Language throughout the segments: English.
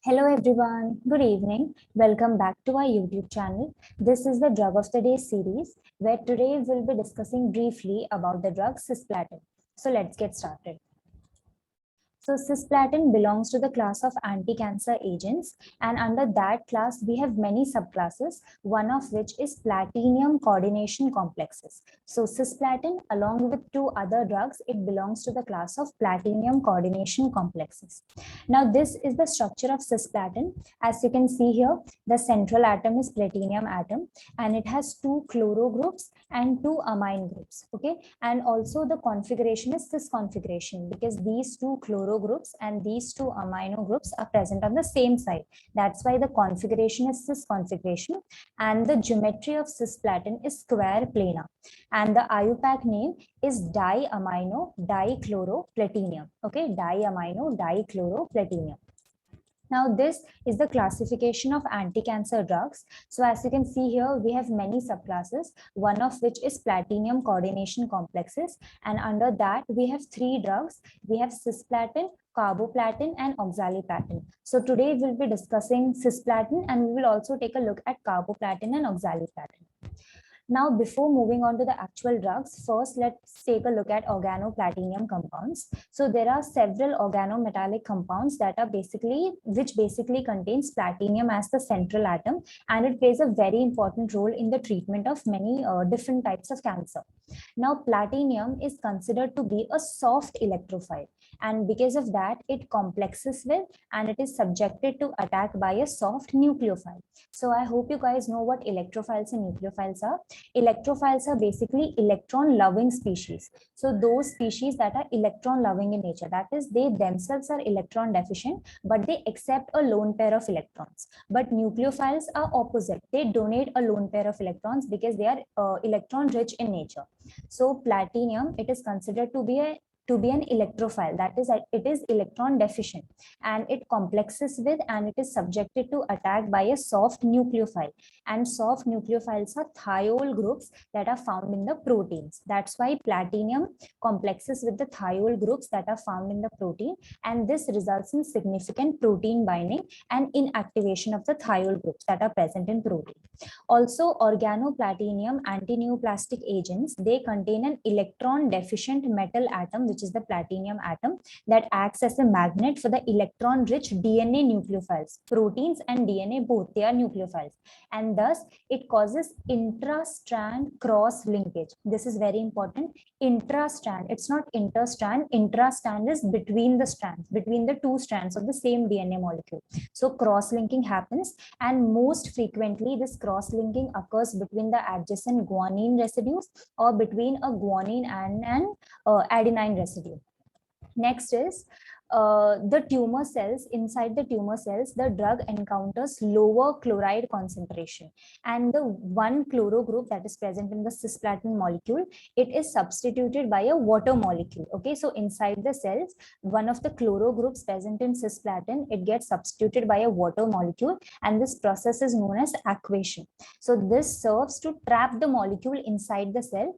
Hello everyone, good evening. Welcome back to our YouTube channel. This is the Drug of the Day series where today we'll be discussing briefly about the drug cisplatin. So let's get started. So cisplatin belongs to the class of anti-cancer agents, and under that class we have many subclasses, one of which is platinum coordination complexes. So cisplatin along with two other drugs, it belongs to the class of platinum coordination complexes. Now this is the structure of cisplatin. As you can see here, the central atom is platinum atom and it has two chloro groups and two amine groups. Okay, and also the configuration is cis configuration because these two chloro groups and these two amino groups are present on the same side. That's why the configuration is cis configuration, and the geometry of cisplatin is square planar, and the IUPAC name is diamino dichloroplatinium. Okay, diamino dichloroplatinium. Now, this is the classification of anti-cancer drugs. So as you can see here, we have many subclasses, one of which is platinum coordination complexes. And under that, we have three drugs. We have cisplatin, carboplatin, and oxaliplatin. So today we'll be discussing cisplatin, and we will also take a look at carboplatin and oxaliplatin. Now, before moving on to the actual drugs, first let's take a look at organoplatinum compounds. So there are several organometallic compounds that are which basically contains platinum as the central atom, and it plays a very important role in the treatment of many different types of cancer. Now, platinum is considered to be a soft electrophile, and because of that, it complexes with and it is subjected to attack by a soft nucleophile. So I hope you guys know what electrophiles and nucleophiles are. Electrophiles are basically electron loving species. So those species that are electron loving in nature, that is, they themselves are electron deficient, but they accept a lone pair of electrons. But nucleophiles are opposite. They donate a lone pair of electrons because they are electron rich in nature. So platinum, it is considered to be an electrophile, that is, it is electron deficient, and it complexes with and it is subjected to attack by a soft nucleophile, and soft nucleophiles are thiol groups that are found in the proteins. That's why platinum complexes with the thiol groups that are found in the protein, and this results in significant protein binding and inactivation of the thiol groups that are present in protein. Also, organoplatinum antineoplastic agents, they contain an electron deficient metal atom, which is the platinum atom, that acts as a magnet for the electron rich DNA nucleophiles. Proteins and DNA both, they are nucleophiles, and thus it causes intra-strand cross linkage. This is very important. Intra-strand, it's not inter-strand. Intra-strand is between the strands, between the two strands of the same DNA molecule. So cross linking happens, and most frequently this cross linking occurs between the adjacent guanine residues or between a guanine and an adenine residue. Next is the tumor cells. Inside the tumor cells, the drug encounters lower chloride concentration, and the one chloro group that is present in the cisplatin molecule, it is substituted by a water molecule. Okay, so inside the cells, one of the chloro groups present in cisplatin, it gets substituted by a water molecule, and this process is known as aquation. So this serves to trap the molecule inside the cell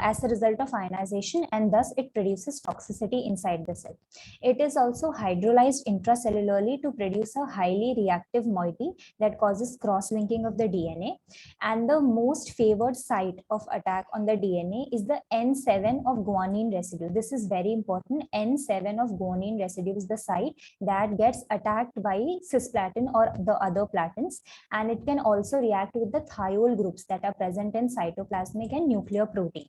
as a result of ionization, and thus it produces toxicity inside the cell. It is also hydrolyzed intracellularly to produce a highly reactive moiety that causes cross-linking of the DNA. And the most favored site of attack on the DNA is the N7 of guanine residue. This is very important. N7 of guanine residue is the site that gets attacked by cisplatin or the other platins, and it can also react with the thiol groups that are present in cytoplasmic and nuclear proteins.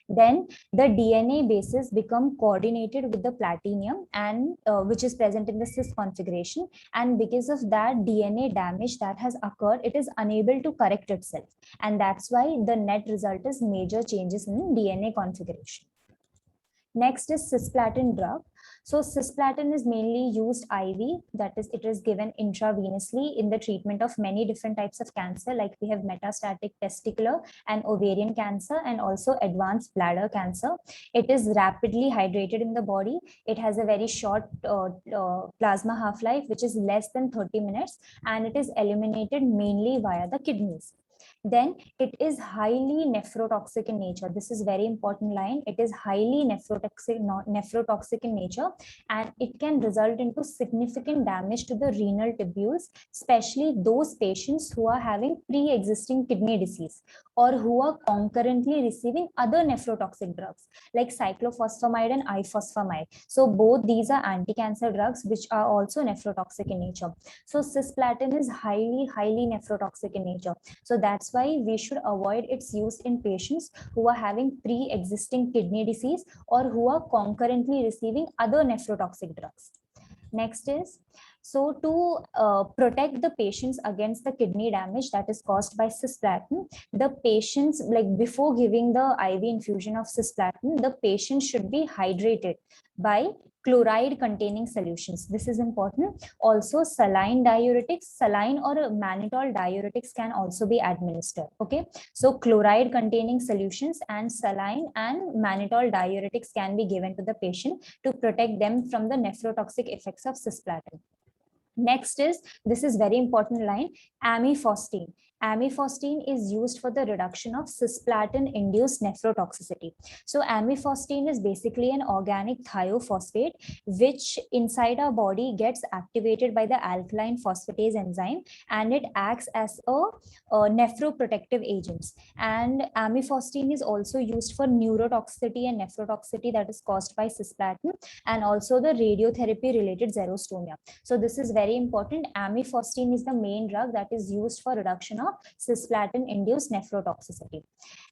Then the DNA bases become coordinated with the platinum, and which is present in the cis configuration, and because of that DNA damage that has occurred, it is unable to correct itself, and that's why the net result is major changes in DNA configuration. Next is cisplatin drug. So cisplatin is mainly used IV, that is, it is given intravenously in the treatment of many different types of cancer, like we have metastatic testicular and ovarian cancer, and also advanced bladder cancer. It is rapidly hydrated in the body. It has a very short plasma half-life, which is less than 30 minutes, and it is eliminated mainly via the kidneys. Then it is highly nephrotoxic in nature. This is very important line. It is highly nephrotoxic in nature, and it can result into significant damage to the renal tubules, especially those patients who are having pre-existing kidney disease or who are concurrently receiving other nephrotoxic drugs like cyclophosphamide and ifosfamide. So both these are anti-cancer drugs which are also nephrotoxic in nature. So cisplatin is highly nephrotoxic in nature. So that's why we should avoid its use in patients who are having pre-existing kidney disease or who are concurrently receiving other nephrotoxic drugs. Next is, so to protect the patients against the kidney damage that is caused by cisplatin, the patients, like before giving the IV infusion of cisplatin, the patient should be hydrated by chloride containing solutions. This is important. Also saline diuretics, saline or mannitol diuretics can also be administered. Okay, so chloride containing solutions and saline and mannitol diuretics can be given to the patient to protect them from the nephrotoxic effects of cisplatin. Next is, this is very important line, amifostine. Amifostine is used for the reduction of cisplatin induced nephrotoxicity. So amifostine is basically an organic thiophosphate which inside our body gets activated by the alkaline phosphatase enzyme, and it acts as a nephroprotective agents. And amifostine is also used for neurotoxicity and nephrotoxicity that is caused by cisplatin, and also the radiotherapy related xerostomia. So this is very important. Amifostine is the main drug that is used for reduction of cisplatin induced nephrotoxicity.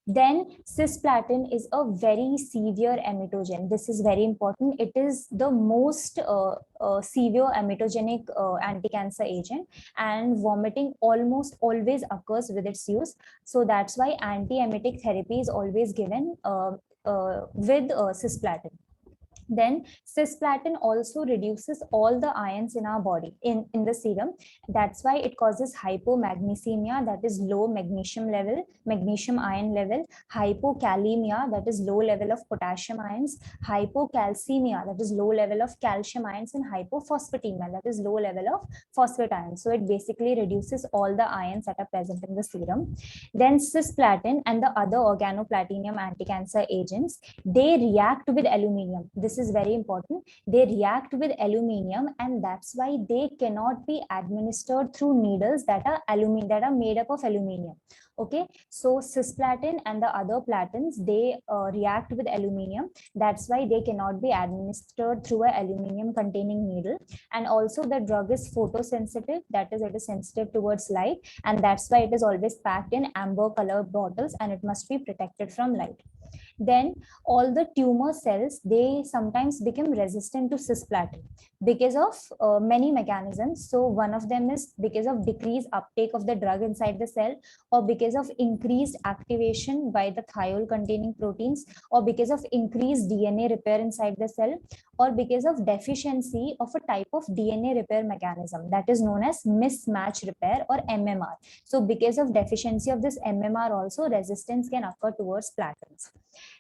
Then cisplatin is a very severe emetogen. This is very important. It is the most severe emetogenic anti-cancer agent, and vomiting almost always occurs with its use. So that's why anti-emetic therapy is always given with cisplatin. Then cisplatin also reduces all the ions in our body in the serum. That's why it causes hypomagnesemia, that is low magnesium level, magnesium ion level, hypokalemia, that is low level of potassium ions, hypocalcemia, that is low level of calcium ions, and hypophosphatemia, that is low level of phosphate ions. So it basically reduces all the ions that are present in the serum. Then cisplatin and the other organoplatinum anti-cancer agents, they react with aluminium. This is very important. They react with aluminium, and that's why they cannot be administered through needles that are made up of aluminium. Okay, so cisplatin and the other platins, they react with aluminium. That's why they cannot be administered through an aluminium containing needle. And also the drug is photosensitive, that is, it is sensitive towards light, and that's why it is always packed in amber colored bottles, and it must be protected from light. Then all the tumor cells, they sometimes become resistant to cisplatin because of many mechanisms. So one of them is because of decreased uptake of the drug inside the cell, or because of increased activation by the thiol containing proteins, or because of increased DNA repair inside the cell, or because of deficiency of a type of DNA repair mechanism that is known as mismatch repair or MMR. So because of deficiency of this MMR also, resistance can occur towards platins.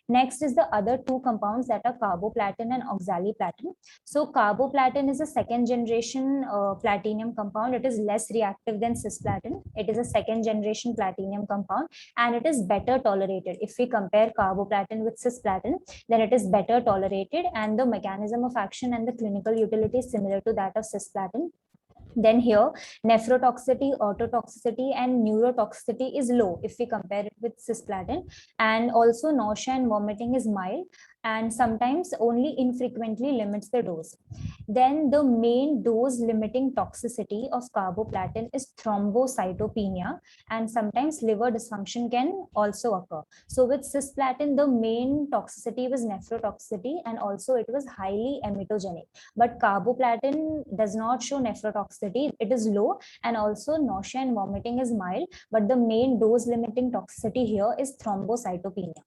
Next is the other two compounds that are carboplatin and oxaliplatin. So carboplatin is a second generation platinum compound. It is less reactive than cisplatin. It is a second generation platinum compound, and it is better tolerated. If we compare carboplatin with cisplatin, then it is better tolerated, and the mechanism of action and the clinical utility is similar to that of cisplatin. Then here, nephrotoxicity, ototoxicity, and neurotoxicity is low if we compare it with cisplatin. And also nausea and vomiting is mild, and sometimes only infrequently limits the dose. Then the main dose limiting toxicity of carboplatin is thrombocytopenia, and sometimes liver dysfunction can also occur. So with cisplatin, the main toxicity was nephrotoxicity, and also it was highly emetogenic. But carboplatin does not show nephrotoxicity, it is low, and also nausea and vomiting is mild, but the main dose limiting toxicity here is thrombocytopenia.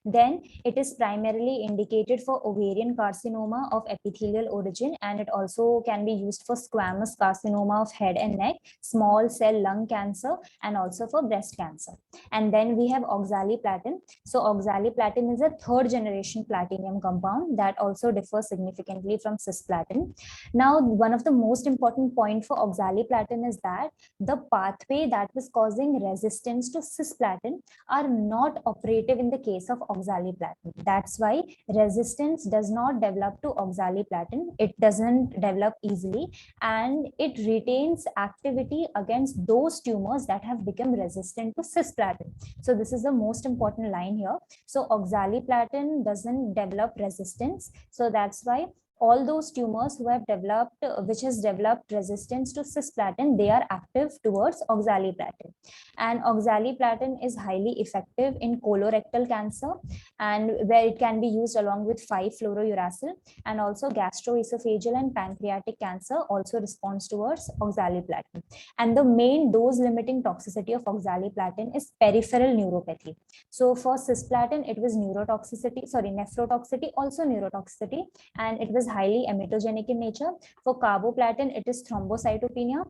Then it is primarily indicated for ovarian carcinoma of epithelial origin, and it also can be used for squamous carcinoma of head and neck, small cell lung cancer, and also for breast cancer. And then we have oxaliplatin. So oxaliplatin is a third generation platinum compound that also differs significantly from cisplatin. Now, one of the most important point for oxaliplatin is that the pathway that was causing resistance to cisplatin are not operative in the case of oxaliplatin. That's why resistance does not develop to oxaliplatin. It doesn't develop easily, and it retains activity against those tumors that have become resistant to cisplatin. So this is the most important line here. So oxaliplatin doesn't develop resistance. So that's why all those tumors who have developed, which has developed resistance to cisplatin, they are active towards oxaliplatin. And oxaliplatin is highly effective in colorectal cancer, and where it can be used along with 5-fluorouracil, and also gastroesophageal and pancreatic cancer also responds towards oxaliplatin. And the main dose limiting toxicity of oxaliplatin is peripheral neuropathy. So for cisplatin, it was nephrotoxicity, also neurotoxicity, and it was highly emetogenic in nature. For carboplatin, it is thrombocytopenia,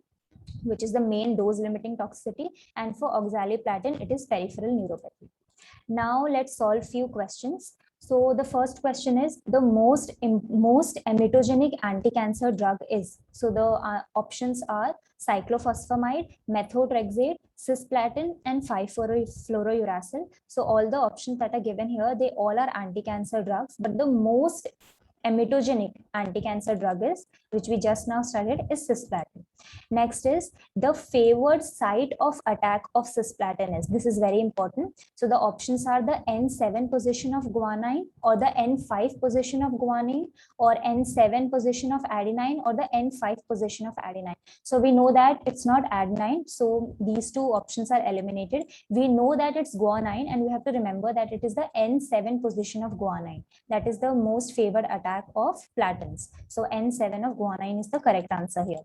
which is the main dose limiting toxicity, and for oxaliplatin, it is peripheral neuropathy. Now let's solve few questions. So the first question is, the most emetogenic anti-cancer drug is? So the options are cyclophosphamide, methotrexate, cisplatin, and 5-fluorouracil. So all the options that are given here, they all are anti-cancer drugs, but the most emetogenic anti-cancer drug is, which we just now studied, is cisplatin. Next is, the favored site of attack of cisplatin is. This is very important. So the options are the N7 position of guanine, or the N5 position of guanine, or N7 position of adenine, or the N5 position of adenine. So we know that it's not adenine, so these two options are eliminated. We know that it's guanine, and we have to remember that it is the N7 position of guanine that is the most favored attack of platins. So N7 of guanine is the correct answer here.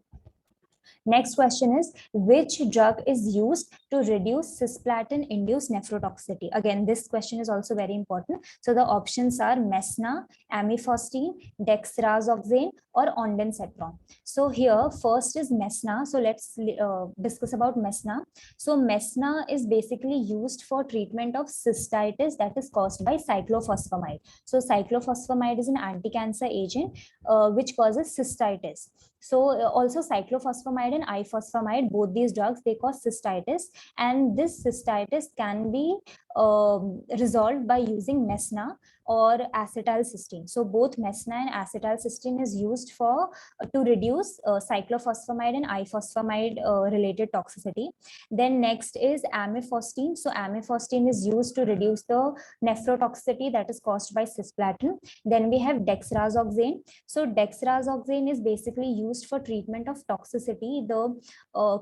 Next question is, which drug is used to reduce cisplatin-induced nephrotoxicity? Again, this question is also very important. So the options are Mesna, amifostine, dexrazoxane, or ondansetron. So here, first is Mesna. So let's discuss about Mesna. So Mesna is basically used for treatment of cystitis that is caused by cyclophosphamide. So cyclophosphamide is an anti-cancer agent which causes cystitis. So also cyclophosphamide and ifosfamide, both these drugs, they cause cystitis, and this cystitis can be resolved by using Mesna or acetylcysteine. So both Mesna and acetylcysteine is used for to reduce cyclophosphamide and ifosfamide related toxicity. Then next is amifostine. So amifostine is used to reduce the nephrotoxicity that is caused by cisplatin. Then we have dexrazoxane. So dexrazoxane is basically used for treatment of toxicity, the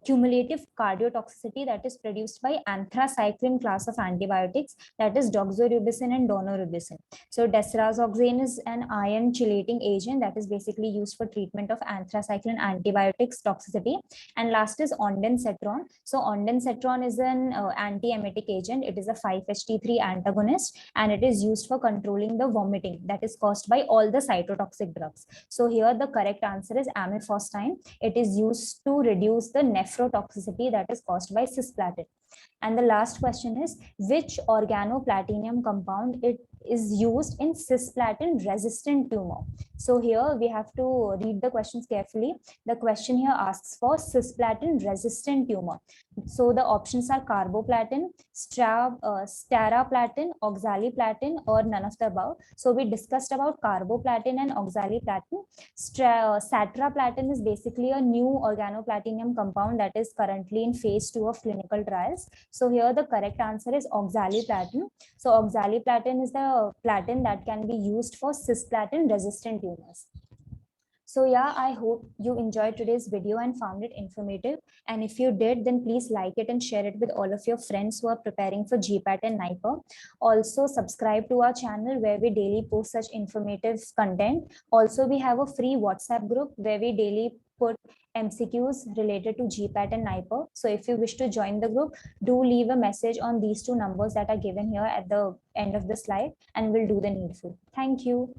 cumulative cardiotoxicity that is produced by anthracycline class of antibiotics, that is doxorubicin and daunorubicin. So dexrazoxane is an iron chelating agent that is basically used for treatment of anthracycline antibiotics toxicity. And last is ondansetron. So ondansetron is an anti-emetic agent. It is a 5-HT3 antagonist, and it is used for controlling the vomiting that is caused by all the cytotoxic drugs. So here the correct answer is amifostine. It is used to reduce the nephrotoxicity that is caused by cisplatin. And the last question is, which organoplatinum compound it is used in cisplatin resistant tumor? So here we have to read the questions carefully. The question here asks for cisplatin resistant tumor. So the options are carboplatin, staraplatin, oxaliplatin, or none of the above. So we discussed about carboplatin and oxaliplatin. Satraplatin is basically a new organoplatinum compound that is currently in phase 2 of clinical trials. So here the correct answer is oxaliplatin. So oxaliplatin is the platin that can be used for cisplatin resistant tumors. So yeah, I hope you enjoyed today's video and found it informative. And if you did, then please like it and share it with all of your friends who are preparing for GPAT and NIPER. Also subscribe to our channel where we daily post such informative content. Also, we have a free WhatsApp group where we daily put MCQs related to GPAT and NIPER. So if you wish to join the group, do leave a message on these two numbers that are given here at the end of the slide and we'll do the needful. Thank you.